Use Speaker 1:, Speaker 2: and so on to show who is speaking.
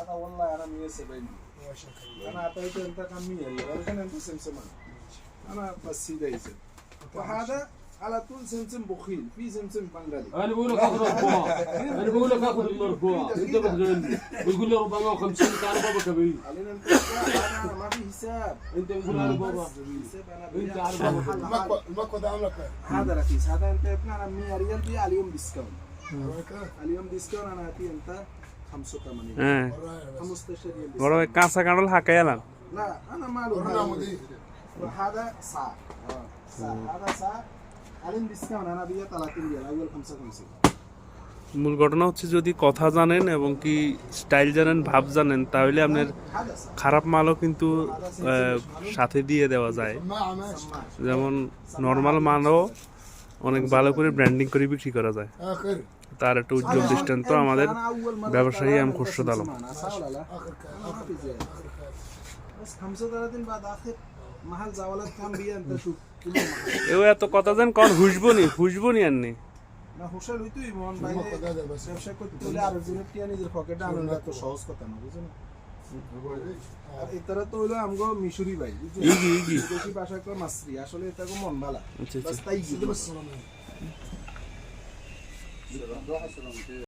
Speaker 1: هذا والله انا 170 انا اعطيته انت كم 100 ولكن انت سمسمان انا بس سيده يصير وهذا على طول سمسم بخيل في سمسم بنغالي
Speaker 2: انا بقول لك اخذ مرفوع انا بقول لك اخذ المرفوع انت بتغني بتقول لي 450 تعال بابا كبير
Speaker 1: علينا انت انا ما في حساب
Speaker 2: انت بتقول على بابا
Speaker 1: حساب انا
Speaker 2: انت عارف بابا
Speaker 3: المكوى ده عامله كام؟
Speaker 1: هذا رخيص هذا انت اتنا انا 100 ريال دي اليوم ديسكاونت اليوم ديسكاونت انا هاتي انت 85
Speaker 4: হ্যাঁ
Speaker 1: 15 ريال
Speaker 4: বড় ভাই কাঁচা কাঁঠাল হাঁকাই এলাম
Speaker 1: لا انا ماله
Speaker 3: انا مدير
Speaker 1: وهذا ساعة هذا ساعة عليهم ديسكاونت انا بيا 30 ريال اول 55
Speaker 4: মূল ঘটনা হচ্ছে যদি কথা জানেন এবং কি স্টাইল জানেন ভাব জানেন তাহলে আপনার
Speaker 1: هذا ساعة
Speaker 4: খারাপ মালও কিন্তু সাথে দিয়ে দেওয়া যায়
Speaker 3: سماعه ماشي
Speaker 4: যেমন নর্মাল মালও অনেক ভালো করে ব্র্যান্ডিং করে বিক্রি করা যায়
Speaker 3: اخر
Speaker 4: তার একটা উজ্জ্বল দৃষ্টান্ত আমাদের ব্যবসায়ী আম খুরশদ আলম
Speaker 3: اخر كام
Speaker 1: ما في زيادة بس 35 بعد اخر محل زاولات كان بيا انت شوف كل محل
Speaker 4: এও এত কথা জান কোন হুসবনি আননি
Speaker 1: না হোসেল হইতোই মন বাইরে
Speaker 3: المكوى ده بس
Speaker 1: ব্যবসা করতে হলে আর জনের টিয়া নিজের পকেটে আনন্দ তো সহজ কথা না বুঝছো না আর এটারা তো হলো আমগো মিশরি ভাই বুঝছো
Speaker 4: ইগি
Speaker 1: বেশি ভাষা কো মাসরি আসলে এটা কো মন ভালা
Speaker 4: আচ্ছা
Speaker 1: বাস
Speaker 4: আচ্ছা
Speaker 1: তাই
Speaker 3: بس